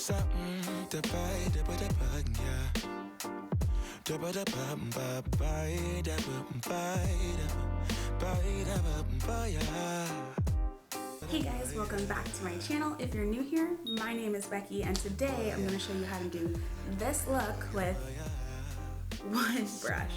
Hey guys, welcome back to my channel. If you're new here, my name is Becky, and today I'm going to show you how to do this look with one brush.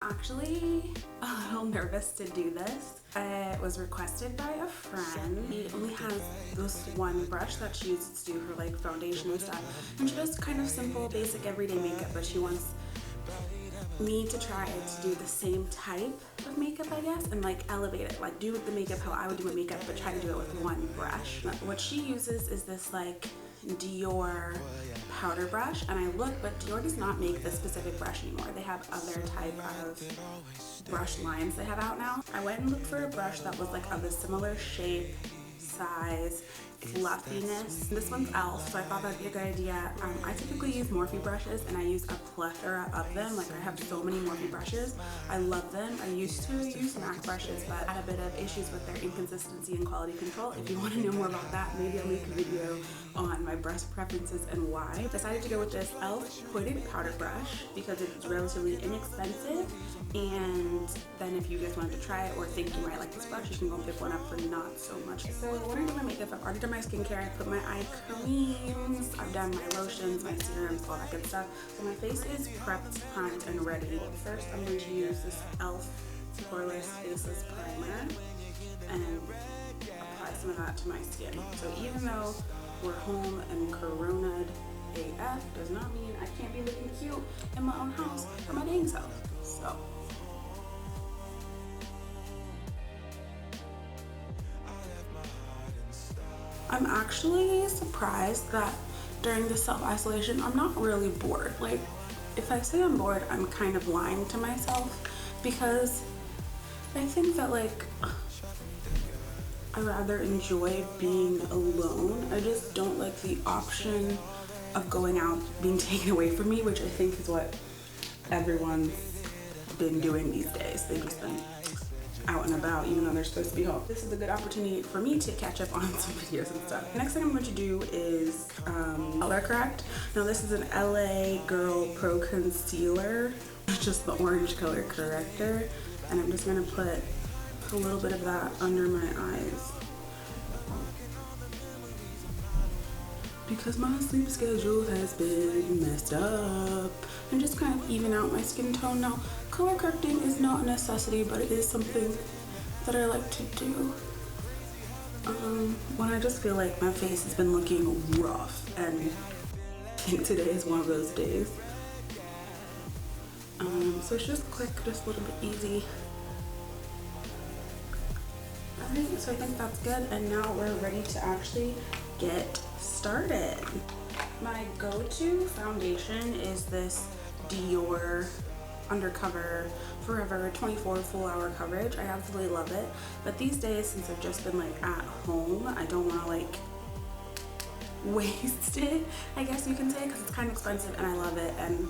Actually a little nervous to do this. It was requested by a friend. She only has this one brush that she uses to do her like foundation and stuff, and she does kind of simple basic everyday makeup, but she wants me to try to do the same type of makeup, I guess, and like elevate it, like do the makeup how I would do my makeup, but try to do it with one brush. What she uses is this like Dior powder brush, and I look, but Dior does not make this specific brush anymore. They have other type of brush lines they have out now. I went and looked for a brush that was like of a similar shape, size, fluffiness. This one's E.L.F, so I thought that'd be a good idea. I typically use Morphe brushes, and I use a plethora of them. Like, I have so many Morphe brushes. I love them. I used to use MAC brushes, but I had a bit of issues with their inconsistency and quality control. If you want to know more about that, maybe I'll make a video on my brush preferences and why. I decided to go with this E.L.F hooded powder brush because it's relatively inexpensive, and then if you guys wanted to try it or think you might like this brush, you can go pick one up for not so much. So when I do my makeup, I've already done my skincare. I put my eye creams, I've done my lotions, my serums, all that good stuff. So my face is prepped, primed, and ready. First, I'm going to use this E.L.F Poreless Faceless Primer and apply some of that to my skin. So even though we're home and coronaed AF, does not mean I can't be looking cute in my own house for my dang self. So I'm actually surprised that during the self-isolation, I'm not really bored. Like, if I say I'm bored, I'm kind of lying to myself, because I think that like I rather enjoy being alone. I just don't like the option of going out being taken away from me, which I think is what everyone's been doing these days. They've just been out and about even though they're supposed to be home. This is a good opportunity for me to catch up on some videos and stuff. The next thing I'm going to do is color correct. Now this is an LA Girl Pro Concealer, just the orange color corrector, and I'm just going to put a little bit of that under my eyes because my sleep schedule has been messed up, and just kind of even out my skin tone. Now, color correcting is not a necessity, but it is something that I like to do when I just feel like my face has been looking rough, and I think today is one of those days. So it's just quick, just a little bit easy. Alright, so I think that's good, and now we're ready to actually get started. My go-to foundation is this Dior Undercover Forever 24 full hour coverage. I absolutely love it, but these days, since I've just been like at home, I don't want to like waste it, I guess you can say, because it's kind of expensive and I love it, and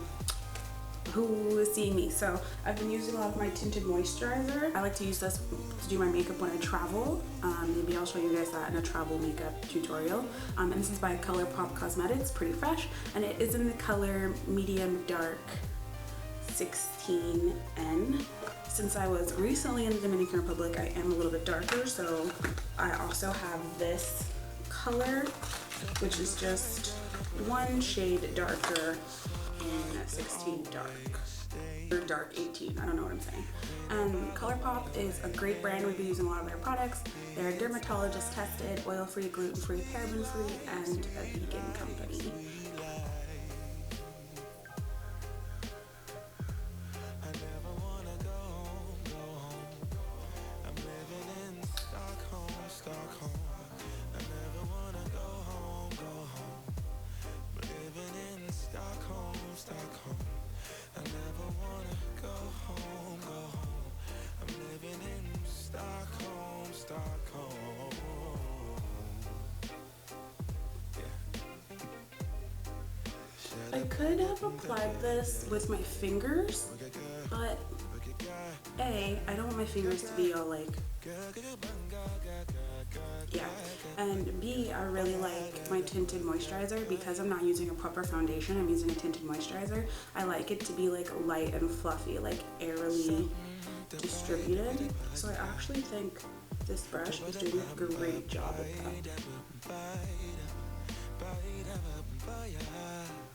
who is seeing me? So I've been using a lot of my tinted moisturizer. I like to use this to do my makeup when I travel. Maybe I'll show you guys that in a travel makeup tutorial. And this is by ColourPop Cosmetics, pretty fresh, and it is in the color medium dark 16N. Since I was recently in the Dominican Republic, I am a little bit darker, so I also have this color, which is just one shade darker in 16 dark, or dark 18, I don't know what I'm saying. And ColourPop is a great brand. We've been using a lot of their products. They're dermatologist tested, oil-free, gluten-free, paraben-free, and a vegan company. could have applied this with my fingers, but A, I don't want my fingers to be all like, yeah, and B, I really like my tinted moisturizer. Because I'm not using a proper foundation, I'm using a tinted moisturizer. I like it to be like light and fluffy, like airily distributed. So I actually think this brush is doing a great job of that.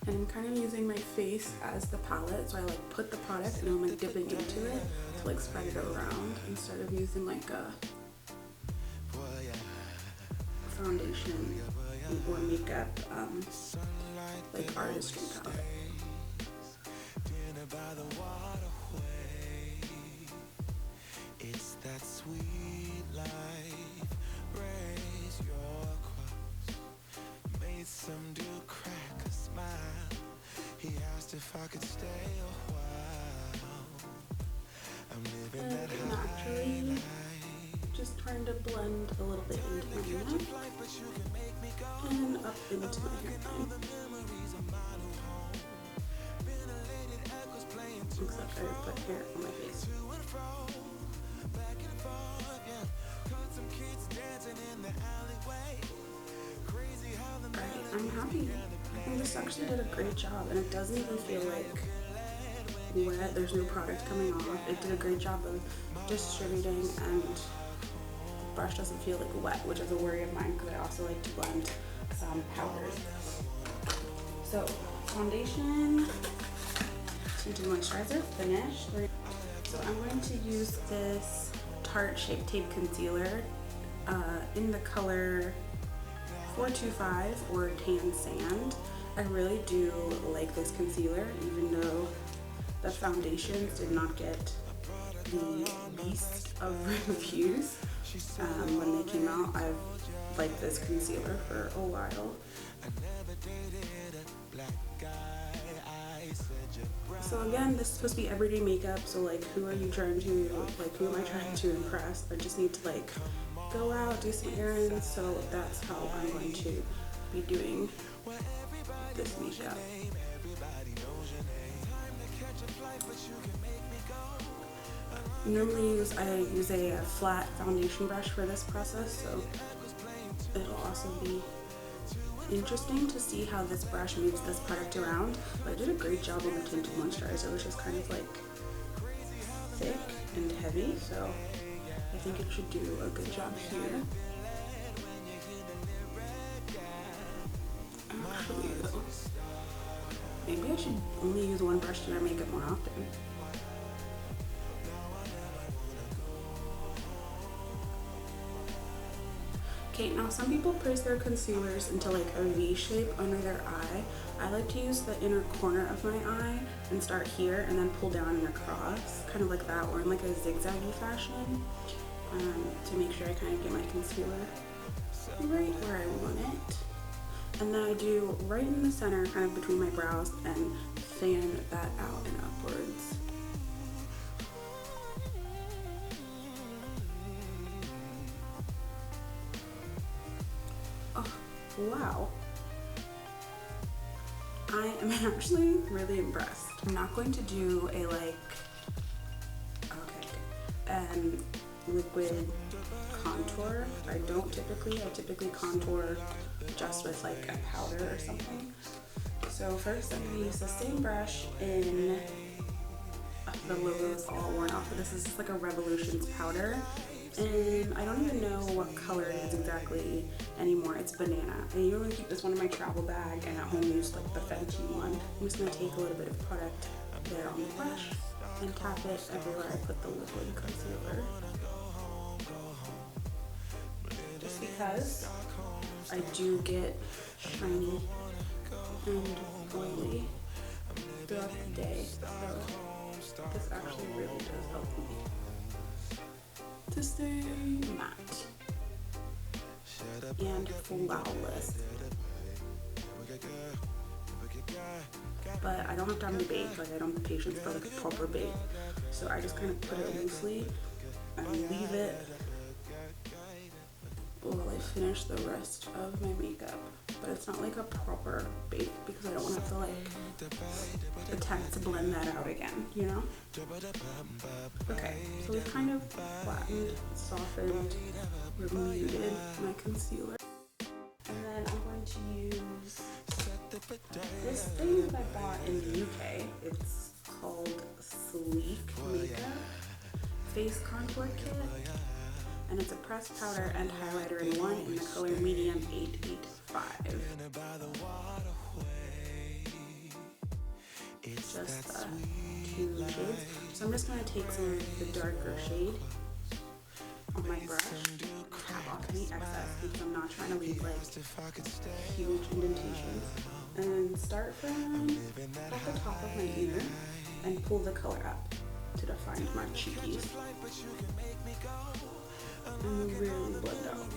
And I'm kind of using my face as the palette, so I like put the product and I'm like dipping into it to like spread it around instead of using like a foundation or makeup like artistry palette. It's that sweet life, raise your cross, made some dude crack a smile, he asked if I could stay a while, I'm living that naturally, just trying to blend a little bit into my neck, and up into my hairline. Except I put hair on my face. Alright, I'm happy. I think this actually did a great job, and it doesn't even feel like wet. There's no product coming off. It did a great job of distributing, and the brush doesn't feel like wet, which is a worry of mine because I also like to blend some powders. So foundation, tinted moisturizer, finished. So I'm going to use this Tarte Shape Tape Concealer in the color 425 or Tan Sand. I really do like this concealer, even though the foundations did not get the least of reviews when they came out. I've liked this concealer for a while. So again, this is supposed to be everyday makeup, so like who am I trying to impress? I just need to like go out, do some errands, so that's how I'm going to be doing this makeup. Normally I use a flat foundation brush for this process, so it'll also be interesting to see how this brush moves this product around. But I did a great job on the tinted moisturizer, which is kind of like thick and heavy, so I think it should do a good job here. Actually, maybe I should only use one brush to do my makeup more often. Okay, now some people place their concealers into like a V shape under their eye. I like to use the inner corner of my eye and start here and then pull down and across, kind of like that, or in like a zigzaggy fashion, to make sure I kind of get my concealer right where I want it. And then I do right in the center, kind of between my brows, and fan that out and upwards. Oh, wow. I am actually really impressed. I'm not going to do a liquid contour. I typically contour just with like a powder or something. So first I'm gonna use the same brush in, the logo is all worn off, but this is just like a Revolutions powder. And I don't even know what color it is exactly anymore. It's banana. I usually keep this one in my travel bag, and at home use like the Fenty one. I'm just gonna take a little bit of product there on the brush and tap it everywhere I put the liquid concealer. Just because I do get shiny and oily throughout the day, so this actually really does help me to stay matte and flawless. But I don't have time to bake, like I don't have the patience for like a proper bake. So I just kind of put it loosely and leave it while I finish the rest of my makeup. But it's not like a proper bake because I don't want to have to like attempt to blend that out again, you know? Okay, so we've kind of flattened, softened, muted my concealer. And then I'm going to use this thing that I bought in the UK. It's called Sleek Makeup Face Contour Kit. And it's a pressed powder and highlighter in one in the color medium 885. Just 2 shades. So I'm just going to take some of the darker shade on my brush, tap off any excess because I'm not trying to leave like huge indentations. And then start from at the top of my ear and pull the color up to define my cheekies. And really blend out.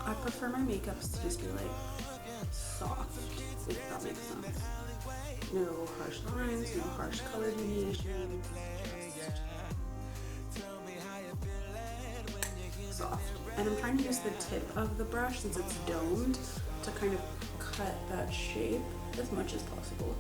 I prefer my makeups to just be like soft, if that makes sense. No harsh lines, no harsh color deviations. Soft. And I'm trying to use the tip of the brush since it's domed to kind of cut that shape as much as possible.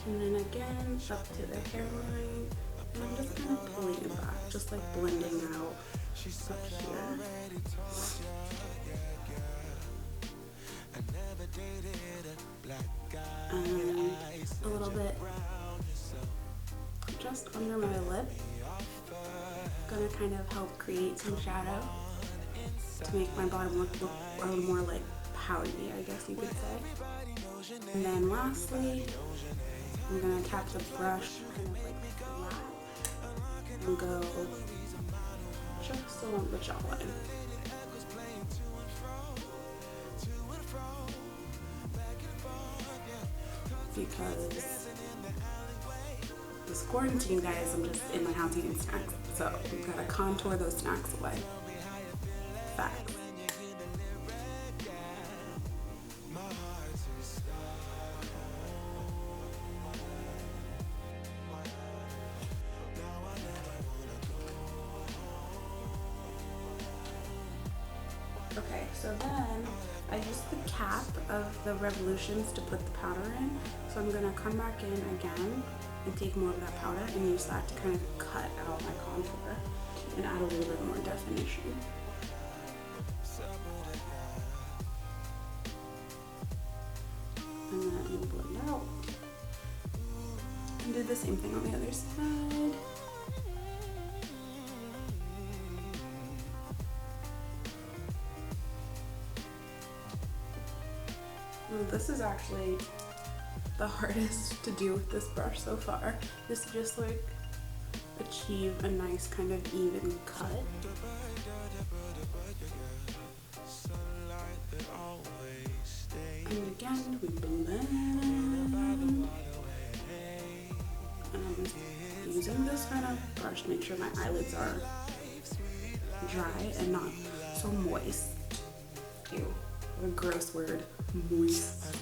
And then again, up to the hairline, and I'm just kind of pulling it back, just like blending out up here. And a little bit just under my lip. Gonna kind of help create some shadow to make my bottom look a little more like powdery, I guess you could say. And then lastly, I'm gonna tap the brush kind of like flat and go just along the jawline. Because this quarantine, guys, I'm just in my house eating snacks, so I've gotta contour those snacks away. Facts. Okay, so then I used the cap of the Revolutions to put the powder in. So I'm gonna come back in again and take more of that powder and use that to kind of cut out my contour and add a little bit more definition. And then blend out. And do the same thing on the other side. This is actually the hardest to do with this brush so far, is to just like achieve a nice kind of even cut. And again, we blend. And I'm just using this kind of brush to make sure my eyelids are dry and not so moist. Ew, what a gross word. Moist.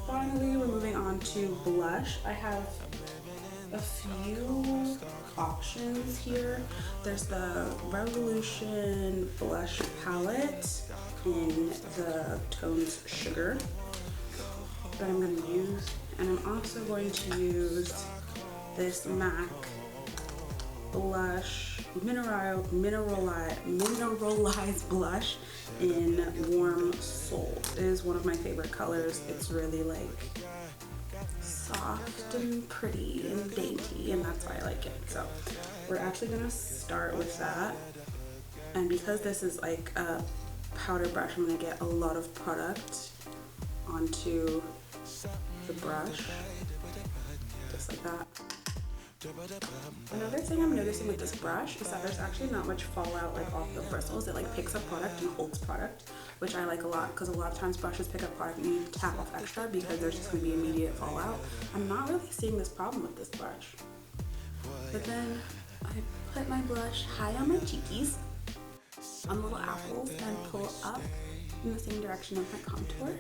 Finally, we're moving on to blush. I have a few options here. There's the Revolution blush palette in the tones Sugar that I'm going to use, and I'm also going to use this MAC blush mineralized blush in Warm Soul. It is one of my favorite colors. It's really like soft and pretty and dainty, and that's why I like it. So we're actually gonna start with that, and because this is like a powder brush, I'm gonna get a lot of product onto the brush, just like that. Another thing I'm noticing with this brush is that there's actually not much fallout like off the bristles. It like picks up product and holds product. which I like a lot because a lot of times brushes pick up product and you tap off extra because there's just going to be immediate fallout. I'm not really seeing this problem with this brush. But then I put my blush high on my cheekies, on little apples, and pull up in the same direction of my contour.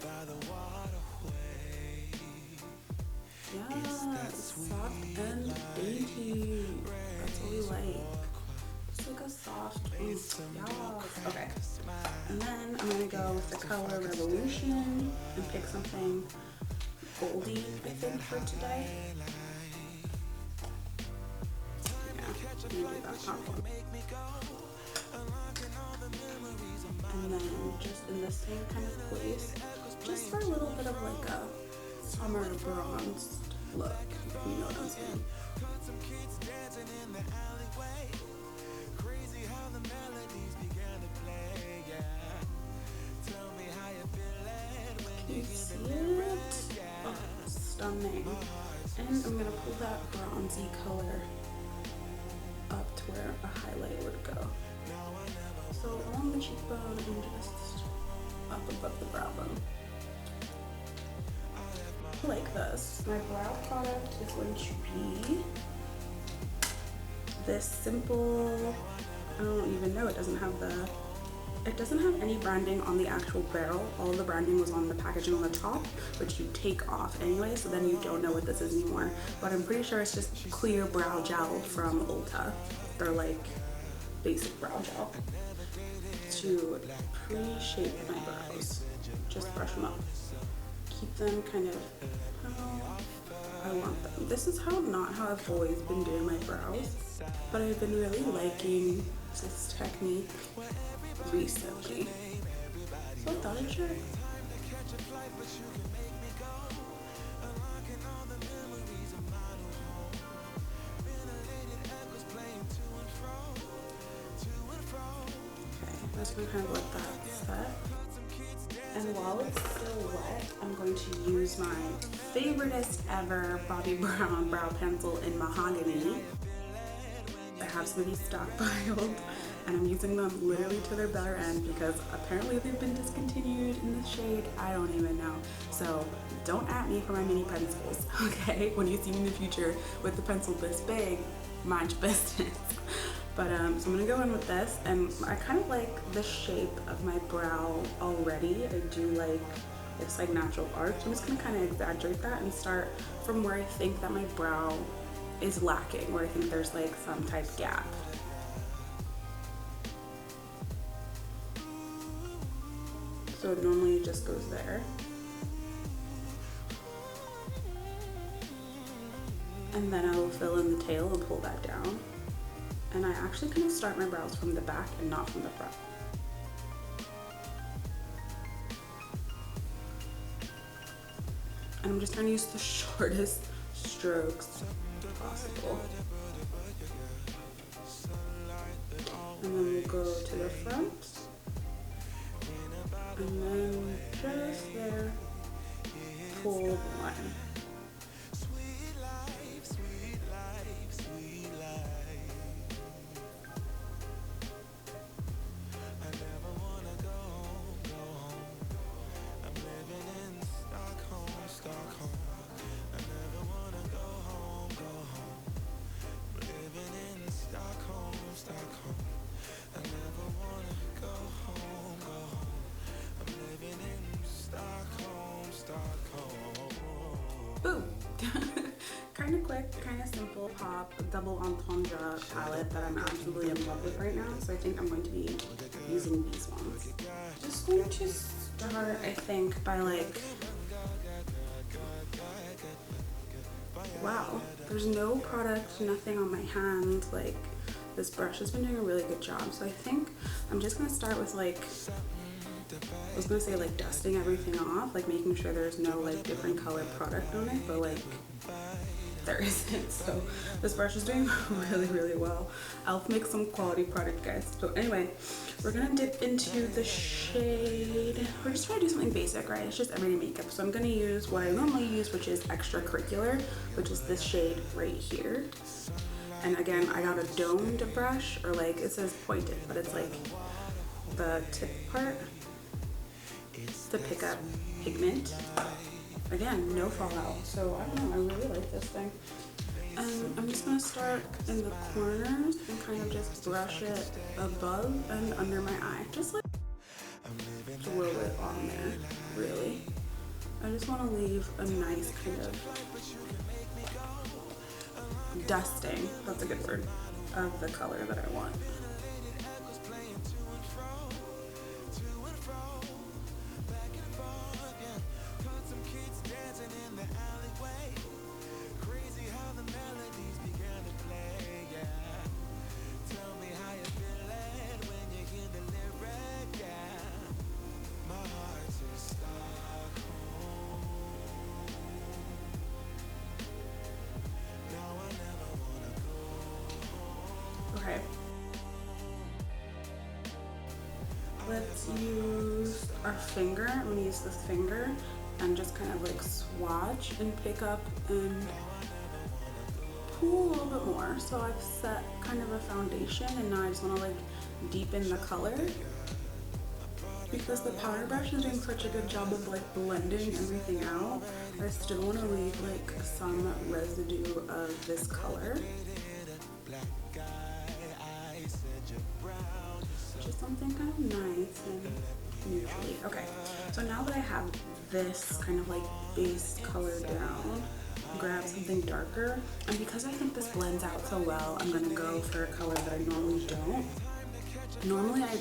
Yes, soft and dainty. That's what we like. Just like a soft, yes. Okay. And then I'm gonna go with the color Revolution and pick something goldy, I think, for today. Yeah, I'm gonna do that top one. And then just in the same kind of place, just for a little bit of like a summer bronzed look, if you know what I'm saying. Can you see it? Oh, stunning. And I'm gonna pull that bronzy color up to where a highlight would go. So along the cheekbone and just up above the brow bone. Like this. My brow product is going to be this simple, I don't even know, it doesn't have any branding on the actual barrel. All the branding was on the packaging on the top, which you take off anyway, so then you don't know what this is anymore. But I'm pretty sure it's just clear brow gel from Ulta. They're like basic brow gel to pre-shape my brows. Just brush them up. Keep them kind of how I want them. This is not how I've always been doing my brows, but I've been really liking this technique recently. So I thought I'd share it. Okay, I'm just gonna kind of let that set. And while it's still wet, I'm going to use my favoriteest ever Bobbi Brown brow pencil in mahogany. I have some of these stockpiled, and I'm using them literally to their bitter end because apparently they've been discontinued in this shade. I don't even know. So don't at me for my mini pencils, okay? When you see me in the future with the pencil this big, mind your business. But so I'm gonna go in with this, and I kind of like the shape of my brow already. I do like this like natural arch. I'm just gonna kind of exaggerate that and start from where I think that my brow is lacking, where I think there's like some type gap. So normally it just goes there. And then I will fill in the tail and pull that down. And I actually kind of start my brows from the back and not from the front. And I'm just trying to use the shortest strokes possible. And then we'll go to the front. And then just there, pull the line. Boom! Kind of quick, kind of simple pop, double entendre palette that I'm absolutely in love with right now. So I think I'm going to be using these ones. Just going to start, I think, by like, wow, there's no product, nothing on my hand. Like, this brush has been doing a really good job. So I think I'm just gonna start with like, I was gonna say like dusting everything off, like making sure there's no like different color product on it, but like there isn't. So this brush is doing really well. E.L.F makes some quality product, guys. So anyway, we're gonna dip into the shade. We're just trying to do something basic, right? It's just everyday makeup. So I'm gonna use what I normally use, which is extracurricular, which is this shade right here. And again, I got a domed brush, or like it says pointed, but it's like the tip part. to pick up pigment. Again, no fallout. So I don't know, I really like this thing. And I'm just gonna start in the corners and kind of just brush it above and under my eye. Just like throw it on there, really. I just want to leave a nice kind of dusting, that's a good word, of the color that I want. Okay. Let's use our finger. I'm gonna use this finger and just kind of like swatch and pick up and pull a little bit more. So I've set kind of a foundation and now I just wanna like deepen the color. Because the powder brush is doing such a good job of like blending everything out, I still wanna leave like some residue of this color. Just something kind of nice and neutrally. Okay, so now that I have this kind of like base color down, grab something darker. And because I think this blends out so well, I'm gonna go for a color that I normally don't. Normally I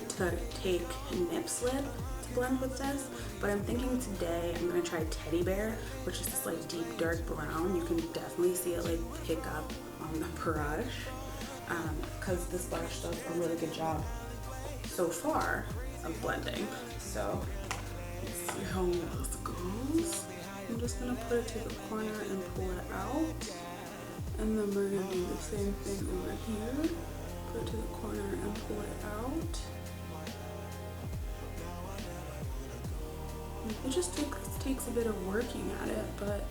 take nip slip to blend with this, but I'm thinking today I'm gonna try Teddy Bear, which is this like deep dark brown. You can definitely see it like pick up on the brush, because this brush does a really good job so far of blending. So let's see how this goes. I'm just gonna put it to the corner and pull it out, and then we're gonna do the same thing over here. Put it to the corner and pull it out. It just takes a bit of working at it, but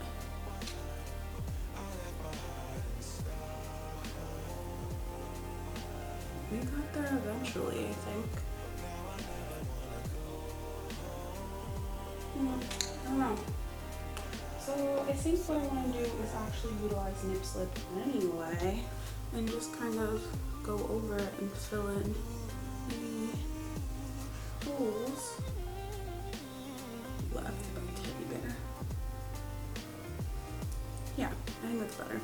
we got there eventually, I think. I don't know. So I think what I want to do is actually utilize nip slip anyway, and just kind of go over it and fill in the holes left of Teddy Bear. Yeah, I think that's better.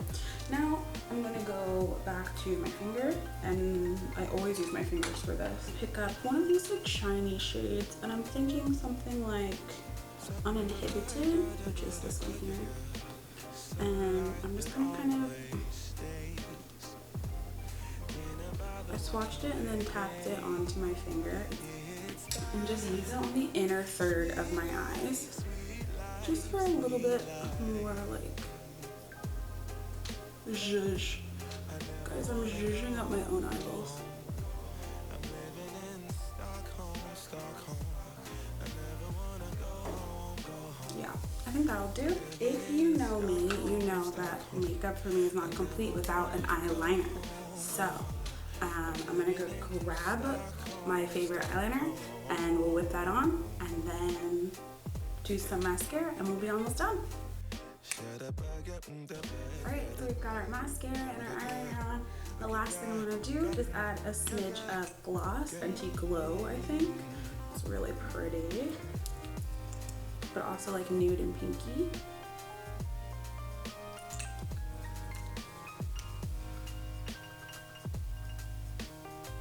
Now I'm gonna go back to my finger, and I always use my fingers for this. Pick up one of these like shiny shades, and I'm thinking something like Uninhibited, which is this one here. And I'm just gonna kind of, I swatched it and then tapped it onto my finger and just use it on the inner third of my eyes, just for a little bit more like zhuzh. Guys, I'm zhuzhing up my own eyeballs. Yeah, I think that'll do. If you know me, you know that makeup for me is not complete without an eyeliner. So I'm gonna go grab my favorite eyeliner and we'll whip that on, and then do some mascara and we'll be almost done. Alright, so we've got our mascara and our eyeliner on. The last thing I'm gonna do is add a smidge of gloss, Fenty Glow, I think. It's really pretty, but also like nude and pinky.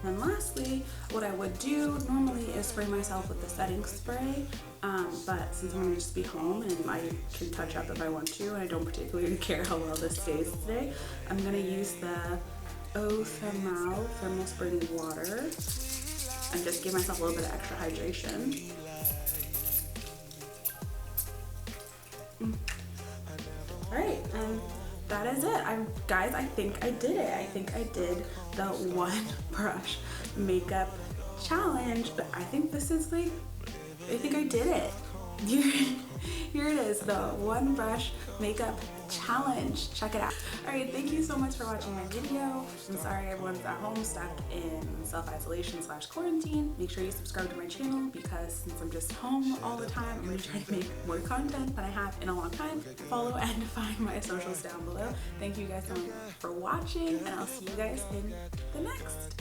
And lastly, what I would do normally is spray myself with the setting spray, but since I'm gonna just be home and I can touch up if I want to, and I don't particularly care how well this stays today, I'm gonna use the E.L.F. Thermal Spring Water and just give myself a little bit of extra hydration. Alright, and that is it. Guys, I think I did it. I think I did the one brush makeup challenge, but I think this is like, I think I did it. Here it is, the one brush makeup challenge. Check it out. All right, thank you so much for watching my video. I'm sorry everyone's at home stuck in self-isolation / quarantine. Make sure you subscribe to my channel because since I'm just home all the time, I'm gonna try to make more content than I have in a long time. Follow and find my socials down below. Thank you guys so much for watching, and I'll see you guys in the next.